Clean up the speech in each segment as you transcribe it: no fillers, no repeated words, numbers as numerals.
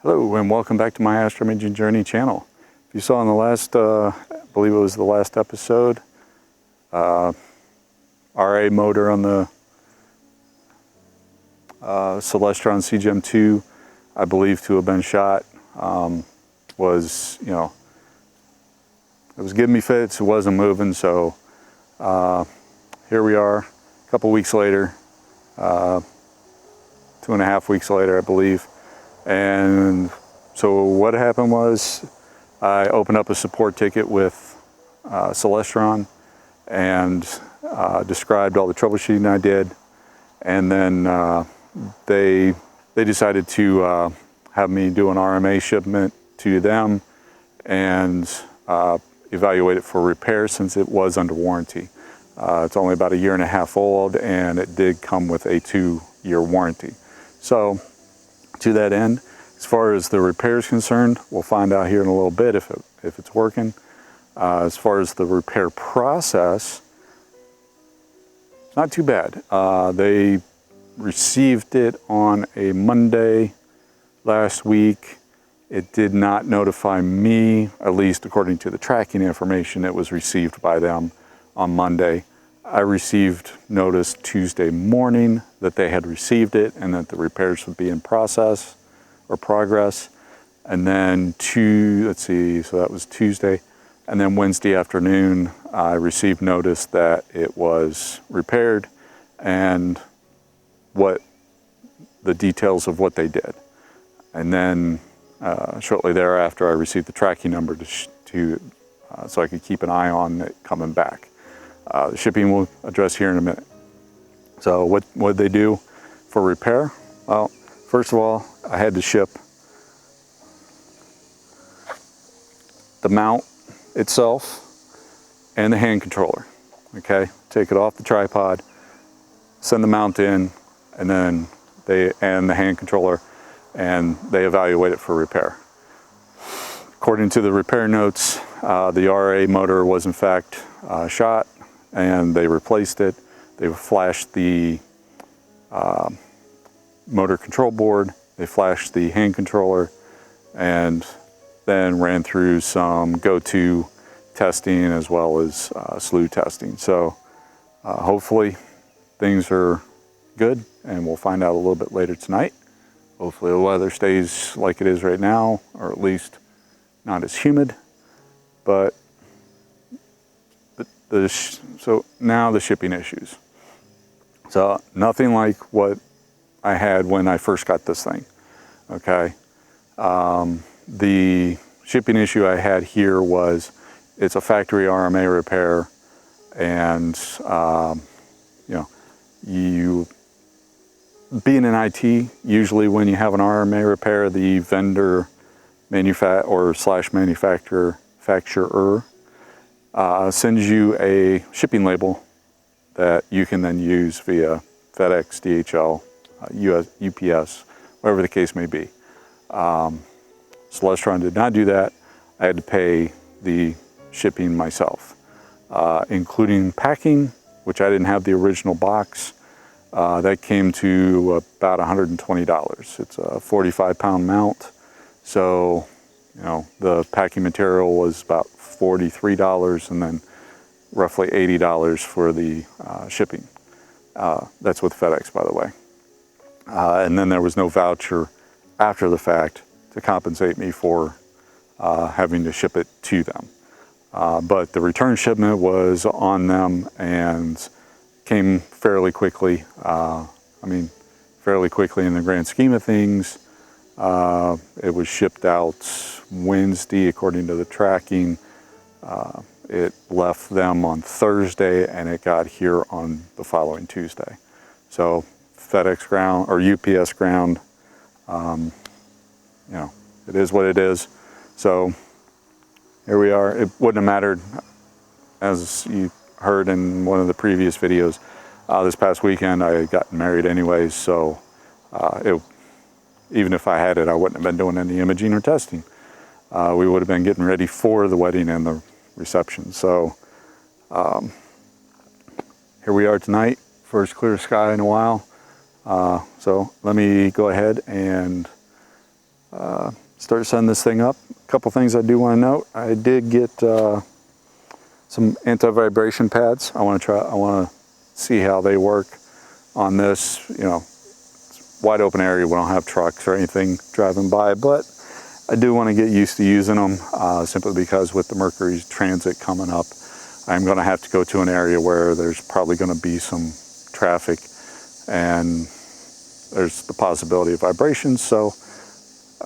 Hello and welcome back to my Astroimaging Journey channel. If you saw in the last, I believe it was the last episode, RA motor on the Celestron CGM2, I believe to have been shot, was, it was giving me fits, it wasn't moving, so here we are, a couple weeks later, 2.5 weeks later, I believe. And so what happened was I opened up a support ticket with Celestron and described all the troubleshooting I did, and then they decided to have me do an RMA shipment to them and evaluate it for repair since it was under warranty. It's only about 1.5 years old, and it did come with a 2-year warranty. So to that end, as far as the repair is concerned, we'll find out here in a little bit if it's working. As far as the repair process, not too bad. They received it on a Monday last week. It did not notify me, at least according to the tracking information. It was received by them on Monday. I received notice Tuesday morning that they had received it and that the repairs would be in progress. And then so that was Tuesday. And then Wednesday afternoon, I received notice that it was repaired and the details of what they did. And then shortly thereafter, I received the tracking number so I could keep an eye on it coming back. The shipping we'll address here in a minute. So what did they do for repair? Well, first of all, I had to ship the mount itself and the hand controller. Okay, take it off the tripod, send the mount in, and then the hand controller, and they evaluate it for repair. According to the repair notes, the RA motor was in fact shot, and they replaced it. They flashed the motor control board, they flashed the hand controller, and then ran through some go-to testing as well as slew testing. So hopefully things are good, and we'll find out a little bit later tonight. Hopefully the weather stays like it is right now, or at least not as humid. But so now the shipping issues. So nothing like what I had when I first got this thing. Okay, the shipping issue I had here was it's a factory RMA repair, and you being in IT, usually when you have an RMA repair, the vendor manufacturer sends you a shipping label that you can then use via FedEx, DHL, UPS, whatever the case may be. Celestron did not do that. I had to pay the shipping myself, including packing, which I didn't have the original box. That came to about $120. It's a 45-pound mount. So, the packing material was about $43, and then roughly $80 for the shipping. That's with FedEx, by the way. And then there was no voucher after the fact to compensate me for having to ship it to them. But the return shipment was on them and came fairly quickly. Fairly quickly in the grand scheme of things. It was shipped out Wednesday according to the tracking. It left them on Thursday, and it got here on the following Tuesday. So FedEx ground or UPS ground, it is what it is. So here we are. It wouldn't have mattered, as you heard in one of the previous videos. This past weekend I had gotten married anyways, so even if I had it, I wouldn't have been doing any imaging or testing. We would have been getting ready for the wedding and the reception. So here we are tonight, first clear sky in a while. So let me go ahead and start setting this thing up. A couple things I do want to note. I did get some anti-vibration pads. I want to see how they work on this. You know, it's wide open area. We don't have trucks or anything driving by, but I do want to get used to using them simply because with the Mercury transit coming up, I'm going to have to go to an area where there's probably going to be some traffic and there's the possibility of vibrations. So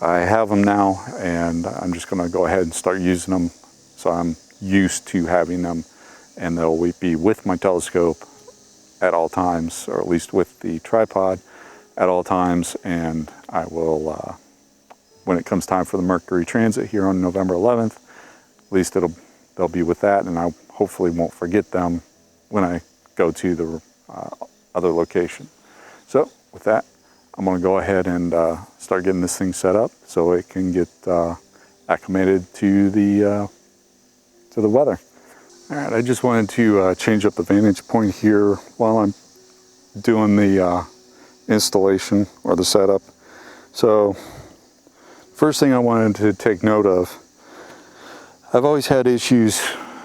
I have them now, and I'm just going to go ahead and start using them so I'm used to having them, and they'll be with my telescope at all times, or at least with the tripod at all times. And I will, when it comes time for the Mercury transit here on November 11th, at least they'll be with that, and I hopefully won't forget them when I go to the other location. So with that, I'm going to go ahead and start getting this thing set up so it can get acclimated to the weather. All right, I just wanted to change up the vantage point here while I'm doing the installation or the setup. So first thing I wanted to take note of, I've always had issues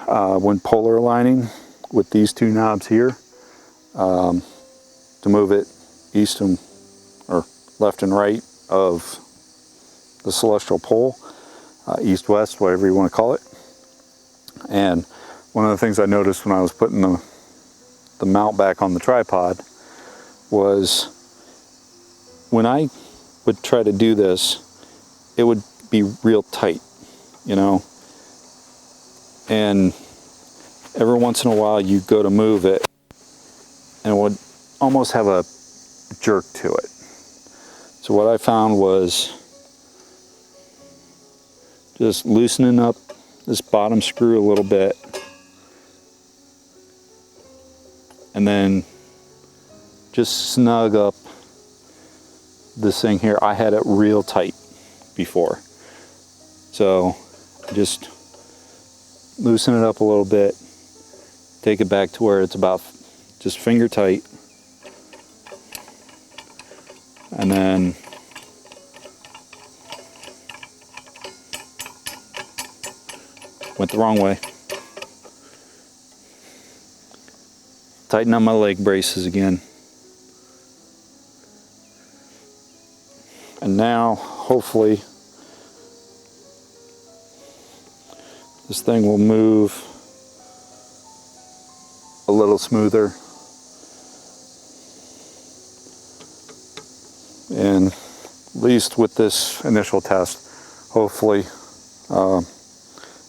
when polar aligning with these two knobs here to move it east and or left and right of the celestial pole, east-west, whatever you want to call it. And one of the things I noticed when I was putting the mount back on the tripod was when I would try to do this, it would be real tight, you know, and every once in a while you go to move it and it would almost have a jerk to it. So what I found was just loosening up this bottom screw a little bit, and then just snug up this thing here. I had it real tight before, so just loosen it up a little bit, take it back to where it's about just finger tight, and then went the wrong way. Tighten up my leg braces again. And now, hopefully, this thing will move a little smoother. And at least with this initial test, hopefully,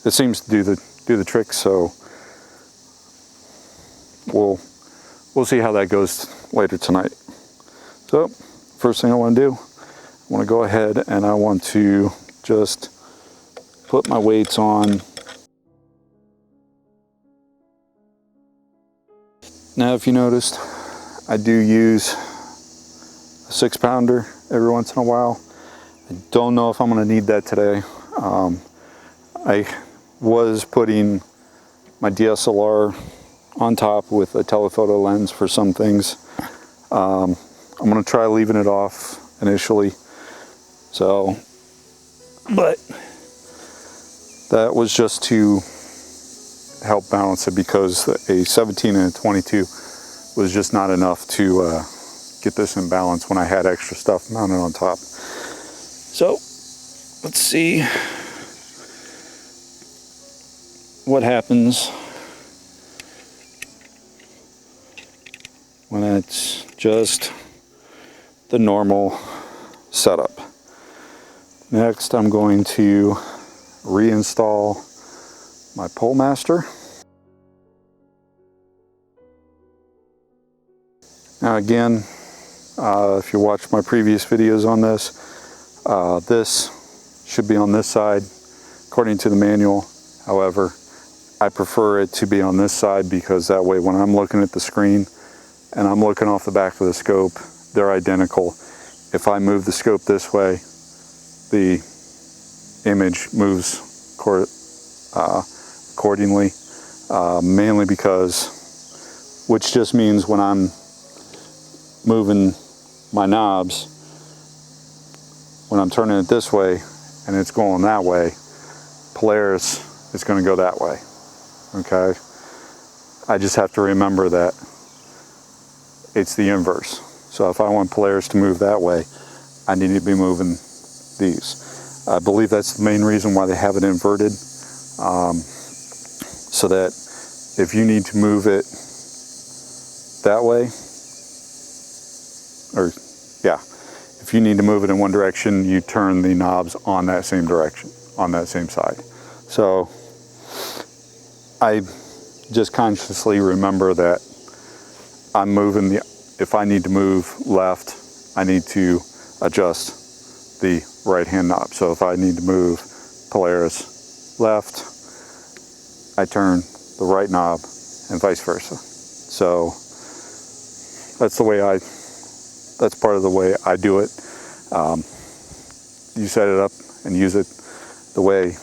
it seems to do the trick. So we'll see how that goes later tonight. So first thing I want to do, I want to go ahead and I want to just put my weights on. Now, if you noticed, I do use a 6-pounder every once in a while. I don't know if I'm going to need that today. I was putting my DSLR on top with a telephoto lens for some things. I'm going to try leaving it off initially. So, but that was just to help balance it, because a 17 and a 22 was just not enough to get this in balance when I had extra stuff mounted on top. So let's see what happens when it's just the normal setup. Next, I'm going to reinstall my pole master. Now again, if you watched my previous videos on this, this should be on this side according to the manual. However, I prefer it to be on this side, because that way when I'm looking at the screen and I'm looking off the back of the scope, they're identical. If I move the scope this way, the image moves accordingly, mainly because, which just means when I'm moving my knobs, when I'm turning it this way and it's going that way, Polaris is going to go that way. Okay? I just have to remember that it's the inverse. So if I want Polaris to move that way, I need to be moving these. I believe that's the main reason why they have it inverted, so that if you need to move it that way, or yeah, if you need to move it in one direction, you turn the knobs on that same direction, on that same side. So I just consciously remember that I'm moving if I need to move left, I need to adjust the right hand knob. So if I need to move Polaris left, I turn the right knob and vice versa. So that's part of the way I do it. You set it up and use it the way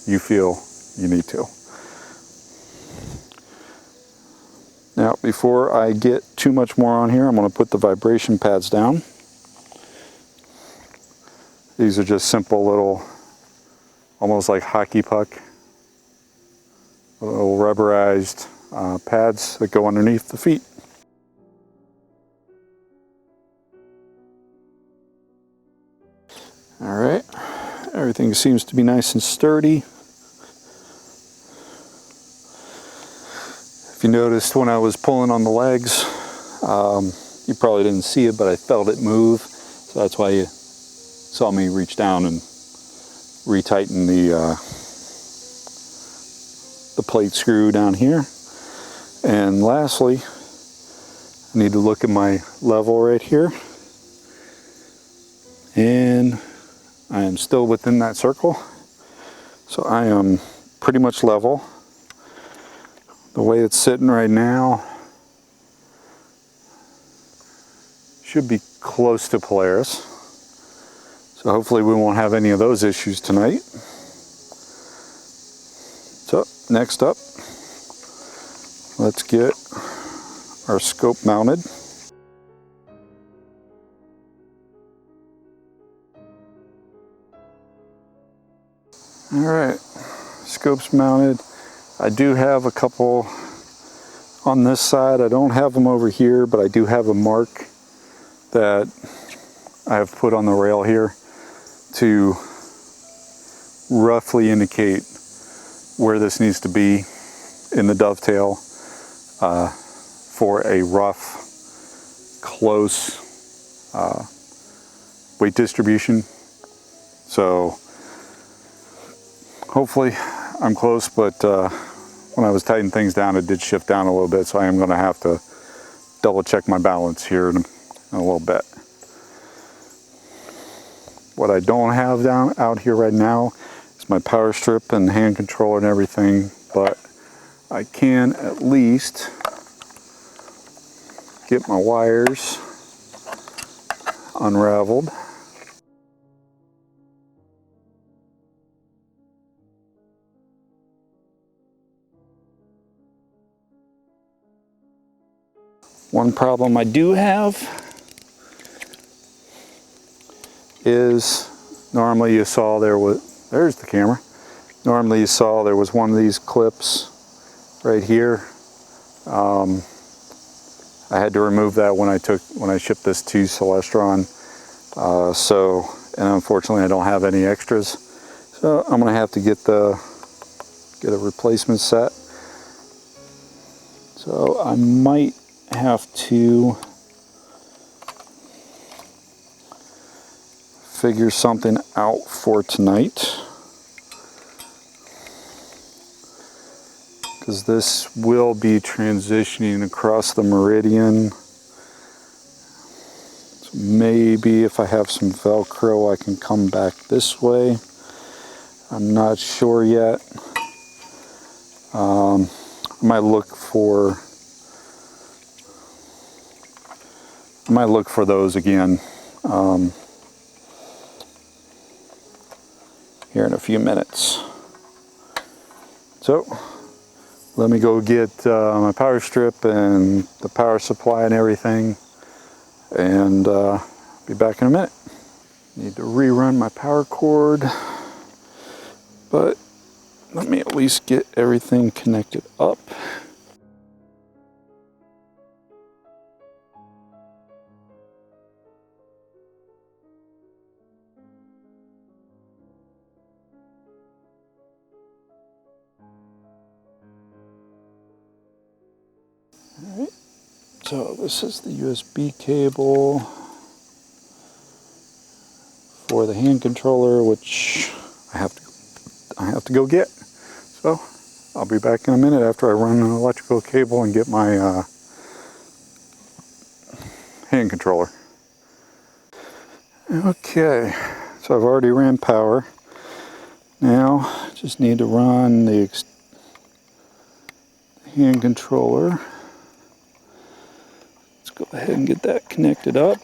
you feel you need to. Now, before I get too much more on here, I'm going to put the vibration pads down. These are just simple little, almost like hockey puck, little rubberized pads that go underneath the feet. All right, everything seems to be nice and sturdy. If you noticed when I was pulling on the legs, you probably didn't see it, but I felt it move. So that's why you saw me reach down and retighten the plate screw down here. And lastly, I need to look at my level right here. And I am still within that circle. So I am pretty much level. The way it's sitting right now should be close to Polaris. So hopefully we won't have any of those issues tonight. So next up, let's get our scope mounted. All right, scope's mounted. I do have a couple on this side. I don't have them over here, but I do have a mark that I have put on the rail here to roughly indicate where this needs to be in the dovetail for a rough, close weight distribution. So hopefully I'm close, but when I was tightening things down, it did shift down a little bit, so I am going to have to double check my balance here in a little bit. What I don't have out here right now is my power strip and hand controller and everything, but I can at least get my wires unraveled. One problem I do have is normally you saw there's the camera. Normally you saw there was one of these clips right here. I had to remove that when I shipped this to Celestron. And unfortunately I don't have any extras. So I'm gonna have to get a replacement set. So I might have to figure something out for tonight, because this will be transitioning across the meridian. So maybe if I have some Velcro I can come back this way. I'm not sure yet. I might look for those again here in a few minutes. So let me go get my power strip and the power supply and everything, and be back in a minute. Need to rerun my power cord, but let me at least get everything connected up. All right, so this is the USB cable for the hand controller, which I have to go get. So I'll be back in a minute after I run an electrical cable and get my hand controller. Okay, so I've already ran power. Now just need to run the hand controller. Let's go ahead and get that connected up.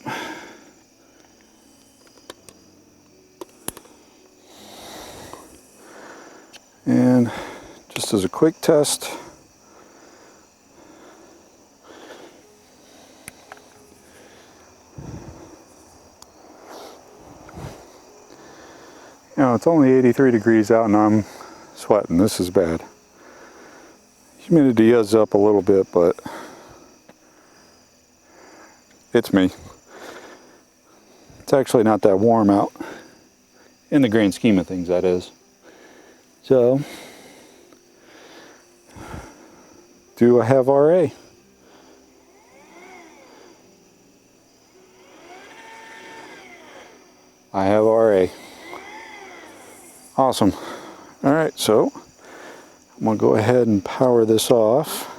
And just as a quick test, you know, it's only 83 degrees out and I'm sweating. This is bad. Humidity is up a little bit, but it's me. It's actually not that warm out, in the grand scheme of things, that is. So, do I have RA? I have RA. Awesome. All right, so I'm gonna go ahead and power this off.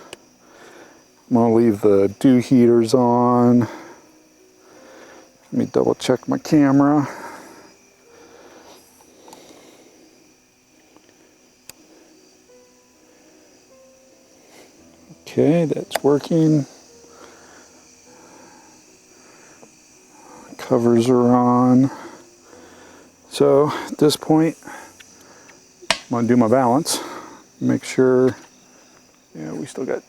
I'm gonna leave the dew heaters on. Let me double check my camera. Okay, that's working. Covers are on. So at this point, I'm gonna do my balance. Make sure, yeah, we still got.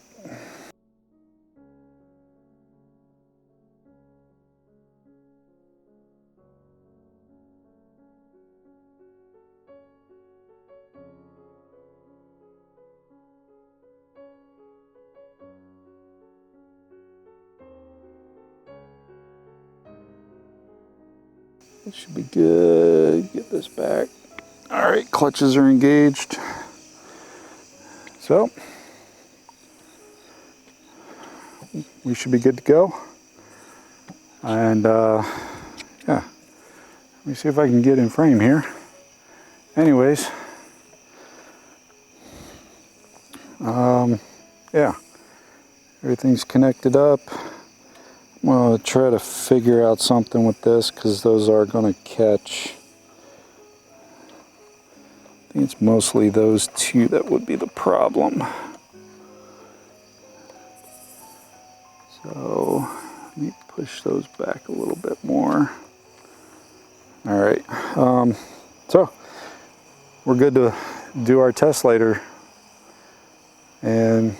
It should be good. Get this back. All right, clutches are engaged. So we should be good to go. And yeah, let me see if I can get in frame here. Anyways, yeah, everything's connected up. I'm gonna try to figure out something with this because those are gonna catch. I think it's mostly those two that would be the problem. So let me push those back a little bit more. All right, so we're good to do our test later and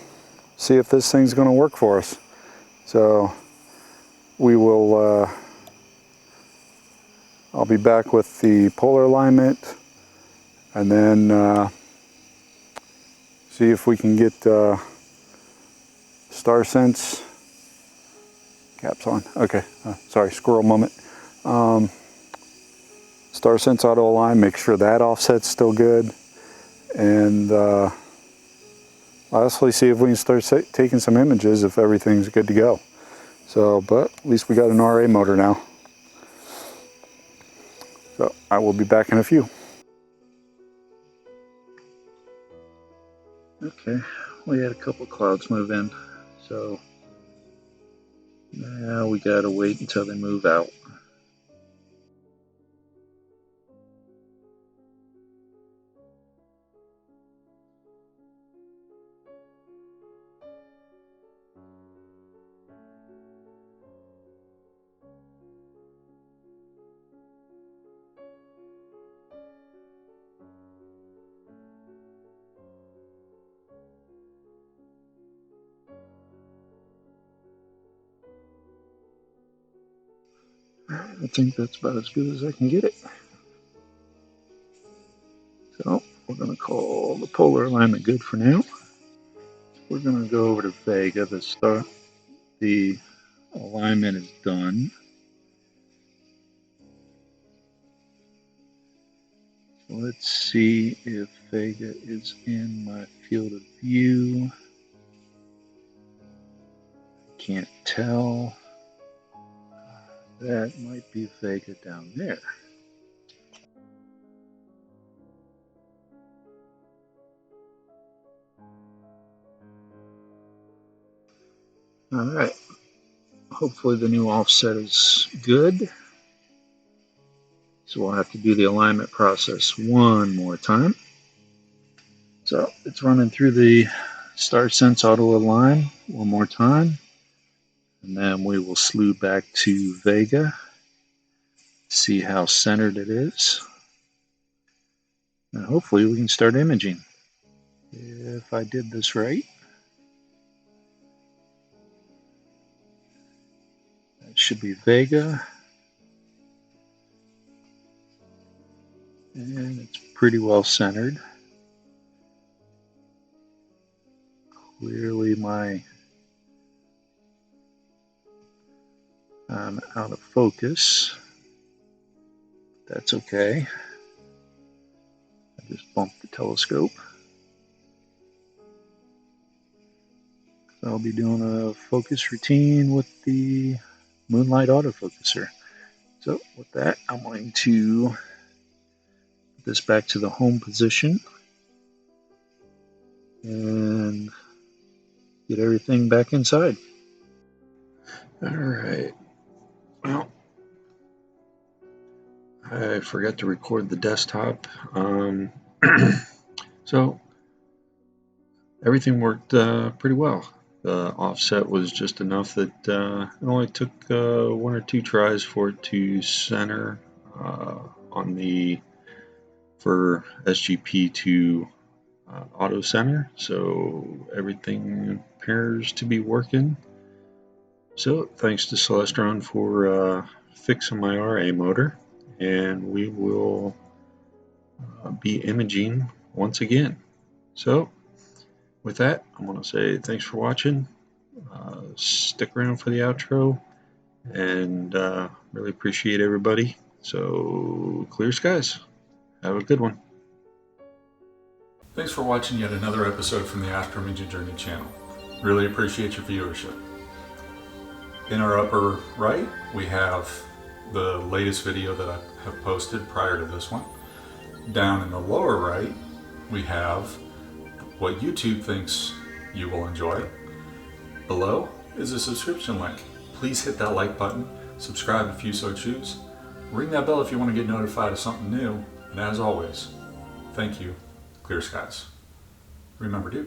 see if this thing's gonna work for us. So we will, I'll be back with the polar alignment and then see if we can get Star Sense caps on. Okay, sorry, squirrel moment. Star Sense auto align, make sure that offset's still good. And lastly, see if we can start taking some images if everything's good to go. So, but at least we got an RA motor now. So I will be back in a few. Okay, we had a couple clouds move in, so now we gotta wait until they move out. I think that's about as good as I can get it. So we're going to call the polar alignment good for now. We're going to go over to Vega to start. The alignment is done. So let's see if Vega is in my field of view. Can't tell. That might be Vega down there. All right. Hopefully the new offset is good. So we'll have to do the alignment process one more time. So it's running through the StarSense Auto Align one more time. And then we will slew back to Vega, see how centered it is. And hopefully we can start imaging. If I did this right. That should be Vega. And it's pretty well centered. Clearly I'm out of focus. That's okay. I just bumped the telescope. I'll be doing a focus routine with the Moonlight autofocuser. So with that, I'm going to put this back to the home position and get everything back inside. All right. Well, I forgot to record the desktop. So everything worked pretty well. The offset was just enough that it only took 1 or 2 tries for it to center for SGP to auto center. So everything appears to be working. So thanks to Celestron for fixing my RA motor, and we will be imaging once again. So with that, I want to say thanks for watching. Stick around for the outro, and really appreciate everybody. So clear skies. Have a good one. Thanks for watching yet another episode from the Astro Imaging Journey channel. Really appreciate your viewership. In our upper right, we have the latest video that I have posted prior to this one. Down in the lower right, we have what YouTube thinks you will enjoy. Below is a subscription link. Please hit that like button, subscribe if you so choose, ring that bell if you want to get notified of something new, and as always, thank you, clear skies. Remember to